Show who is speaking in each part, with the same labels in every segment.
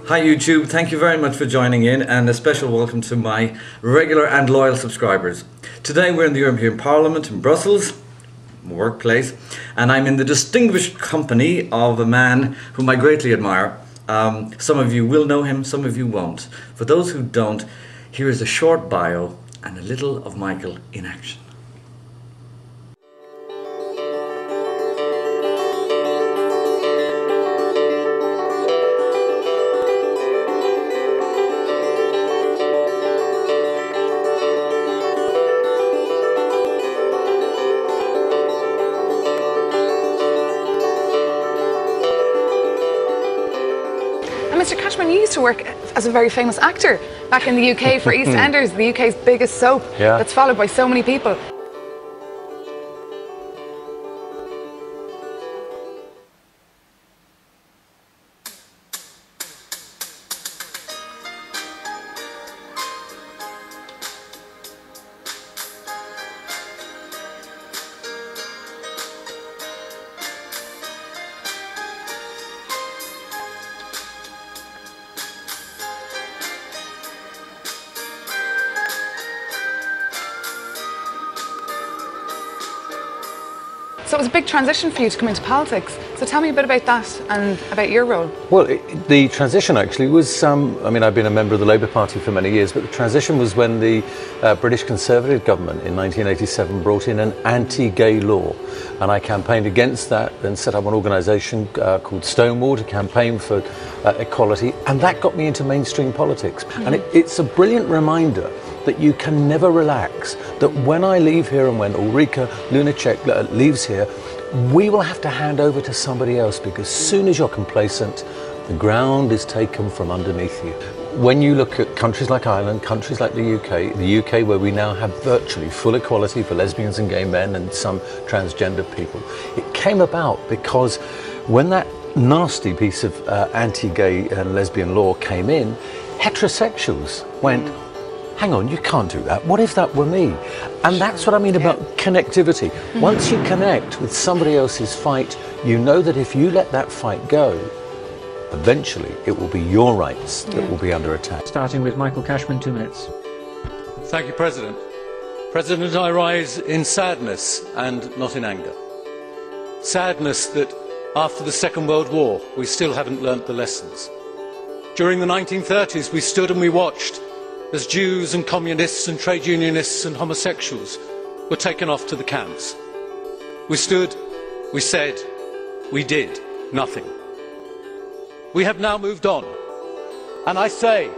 Speaker 1: Hi YouTube, thank you very much for joining in, and a special welcome to my regular and loyal subscribers. Today we're in the European Parliament in Brussels, my workplace, and I'm in the distinguished company of a man whom I greatly admire. Some of you will know him, some of you won't. For those who don't, here is a short bio and a little of Michael in action.
Speaker 2: Mr. Cashman, you used to work as a very famous actor back in the UK for EastEnders, the UK's biggest soap, that's followed by so many people. So it was a big transition for you to come into politics. So tell me a bit about that and about your role.
Speaker 3: Well, the transition actually was, I mean, I've been a member of the Labour Party for many years, but the transition was when the British Conservative government in 1987 brought in an anti-gay law. And I campaigned against that and set up an organisation called Stonewall to campaign for equality. And that got me into mainstream politics. And it's a brilliant reminder that you can never relax, that when I leave here and when Ulrika Lunacek leaves here, we will have to hand over to somebody else, because as soon as you're complacent, the ground is taken from underneath you. When you look at countries like Ireland, countries like the UK where we now have virtually full equality for lesbians and gay men and some transgender people, it came about because when that nasty piece of anti-gay and lesbian law came in, heterosexuals went, hang on, you can't do that. What if that were me? And that's what I mean about connectivity. Once you connect with somebody else's fight, you know that if you let that fight go, eventually it will be your rights that will be under attack.
Speaker 4: Starting with Michael Cashman, 2 minutes.
Speaker 5: Thank you, President. President, I rise in sadness and not in anger. Sadness that after the Second World War, we still haven't learnt the lessons. During the 1930s, we stood and we watched as Jews and communists and trade unionists and homosexuals were taken off to the camps. We stood, we said, we did nothing. We have now moved on. And I say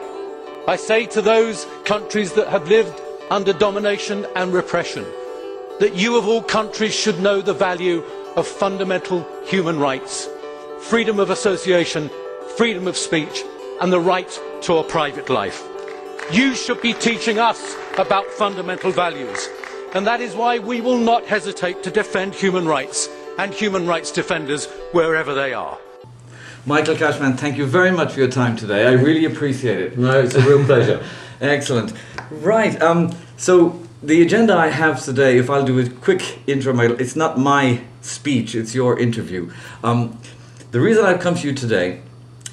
Speaker 5: to those countries that have lived under domination and repression, that you of all countries should know the value of fundamental human rights, freedom of association, freedom of speech, and the right to a private life. You should be teaching us about fundamental values, and that is why we will not hesitate to defend human rights and human rights defenders wherever they are.
Speaker 1: Michael Cashman, thank you very much for your time today. I really appreciate it. No, it's a real pleasure. Excellent. Right, so the agenda I have today, if I'll do a quick intro, Michael, it's not my speech, it's your interview. The reason I've come to you today,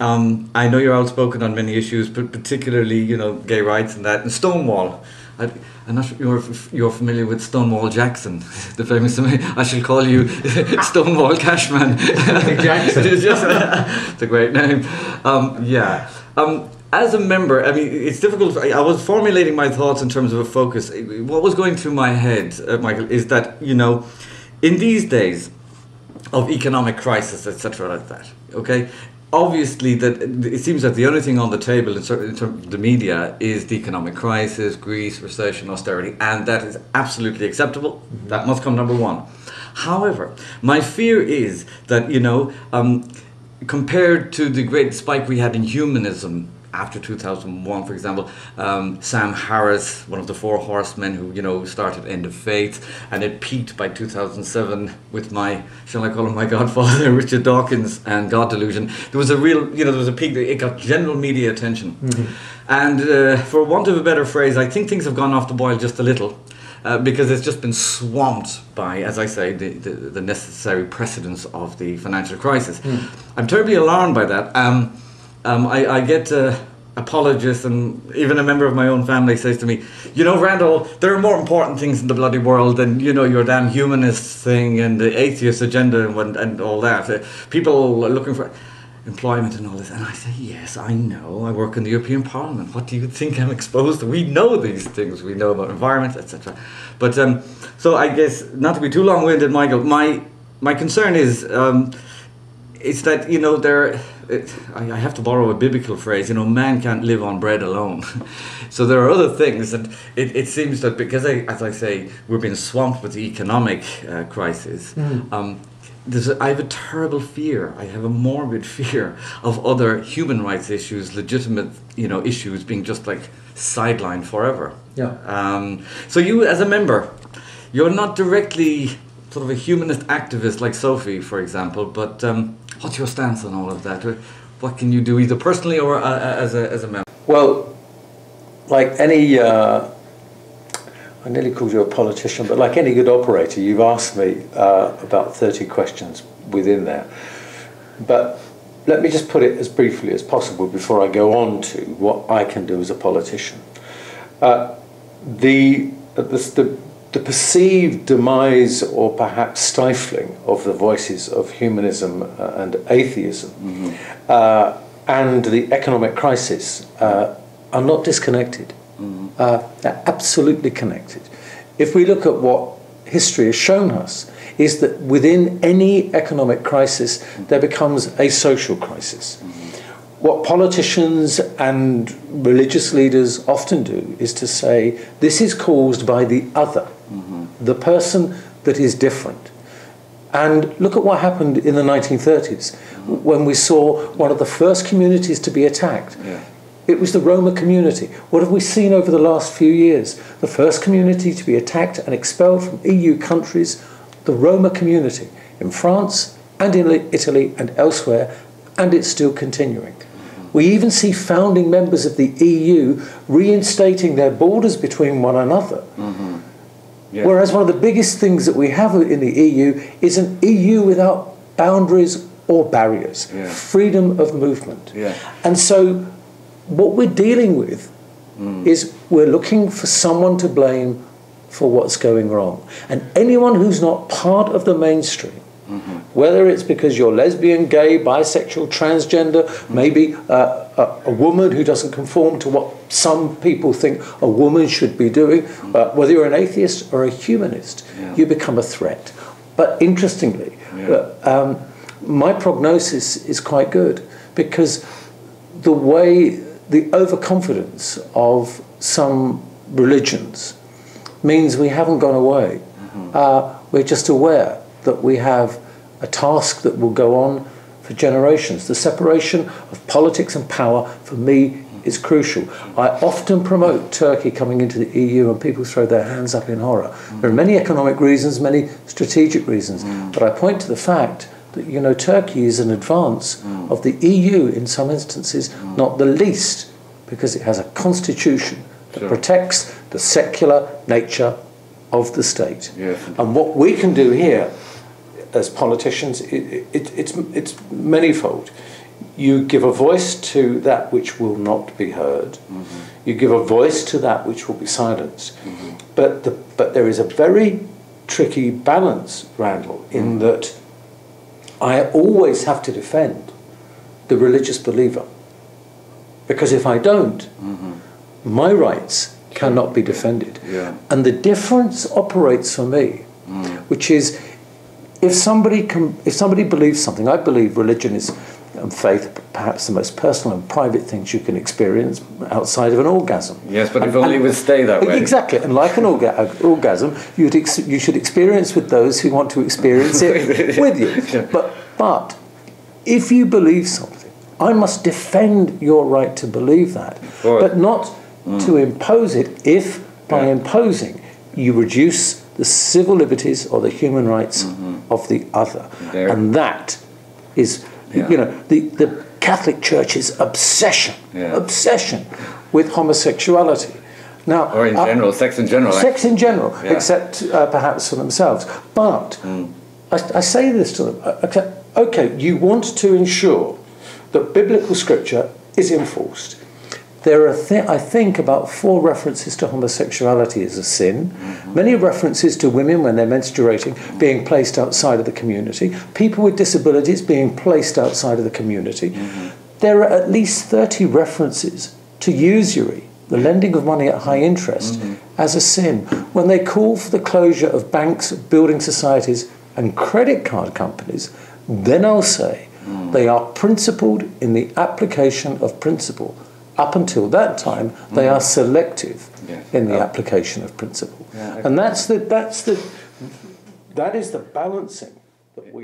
Speaker 1: I know you're outspoken on many issues, but particularly, you know, gay rights and that, and Stonewall. I'm not sure you're familiar with Stonewall Jackson, the famous, I shall call you Stonewall Cashman. Jackson. It's a great name. As a member, I mean, it's difficult. I was formulating my thoughts in terms of a focus. What was going through my head, Michael, is that, you know, in these days of economic crisis, etc., like that, okay, obviously that it seems that the only thing on the table in terms of the media is the economic crisis, Greece, recession, austerity, and that is absolutely acceptable. That must come number one. However, my fear is that, you know, compared to the great spike we had in humanism after 2001, for example, Sam Harris, one of the four horsemen who, you know, started End of Faith, and it peaked by 2007 with my, shall I call him my godfather, Richard Dawkins and God Delusion. There was a real, you know, there was a peak, it got general media attention. And for want of a better phrase, I think things have gone off the boil just a little. Because it's just been swamped by, as I say, the necessary precedents of the financial crisis. I'm terribly alarmed by that. I get apologists, and even a member of my own family says to me, you know, Randall, there are more important things in the bloody world than, you know, your damn humanist thing and the atheist agenda and all that. People are looking for employment and all this, and I say, yes, I know, I work in the European Parliament, what do you think I'm exposed to? We know these things, we know about environment, etc. But so I guess, not to be too long-winded, Michael, my concern is it's that, you know, I have to borrow a biblical phrase, you know, man can't live on bread alone. So there are other things, and it seems that because, as I say, we're being swamped with the economic crisis, I have a terrible fear, I have a morbid fear of other human rights issues, legitimate, you know, issues being just like sidelined forever. So you, as a member, you're not directly sort of a humanist activist like Sophie, for example, but what's your stance on all of that? What can you do, either personally or as a member?
Speaker 3: Well, like any, I nearly called you a politician, but like any good operator, you've asked me about 30 questions within there. But let me just put it as briefly as possible before I go on to what I can do as a politician. The perceived demise or perhaps stifling of the voices of humanism and atheism and the economic crisis are not disconnected. They're absolutely connected. If we look at what history has shown us, is that within any economic crisis there becomes a social crisis. What politicians and religious leaders often do is to say, this is caused by the other, the person that is different. And look at what happened in the 1930s, when we saw one of the first communities to be attacked. It was the Roma community. What have we seen over the last few years? The first community to be attacked and expelled from EU countries, the Roma community, in France and in Italy and elsewhere, and it's still continuing. We even see founding members of the EU reinstating their borders between one another. Whereas one of the biggest things that we have in the EU is an EU without boundaries or barriers, freedom of movement. And so what we're dealing with is we're looking for someone to blame for what's going wrong. And anyone who's not part of the mainstream, whether it's because you're lesbian, gay, bisexual, transgender, maybe a woman who doesn't conform to what some people think a woman should be doing, whether you're an atheist or a humanist, you become a threat. But interestingly, my prognosis is quite good, because the overconfidence of some religions means we haven't gone away. We're just aware that we have a task that will go on for generations. The separation of politics and power, for me, is crucial. I often promote Turkey coming into the EU, and people throw their hands up in horror. There are many economic reasons, many strategic reasons, but I point to the fact that, you know, Turkey is an advance of the EU in some instances, not the least, because it has a constitution that protects the secular nature of the state. And what we can do here as politicians, it's manifold. You give a voice to that which will not be heard. You give a voice to that which will be silenced. But there is a very tricky balance, Randall, in that I always have to defend the religious believer. Because if I don't, my rights cannot be defended. And the difference operates for me, which is, if somebody believes something, I believe religion is, and faith, perhaps the most personal and private things you can experience outside of an orgasm.
Speaker 1: Yes, but if only it would stay that way.
Speaker 3: Exactly, and like an orgasm, you should experience with those who want to experience it with you. But if you believe something, I must defend your right to believe that, but not to impose it if, by imposing, you reduce the civil liberties or the human rights of the other. And that is, you know, the Catholic Church's obsession with homosexuality. Now,
Speaker 1: or in general, sex in general.
Speaker 3: Sex in general, except perhaps for themselves. But I say this to them, okay, you want to ensure that biblical scripture is enforced. There are, I think, about 4 references to homosexuality as a sin, many references to women when they're menstruating being placed outside of the community, people with disabilities being placed outside of the community. There are at least 30 references to usury, the lending of money at high interest, as a sin. When they call for the closure of banks, building societies and credit card companies, then I'll say they are principled in the application of principle. Up until that time, they are selective in the application of principle. And that is the balancing that we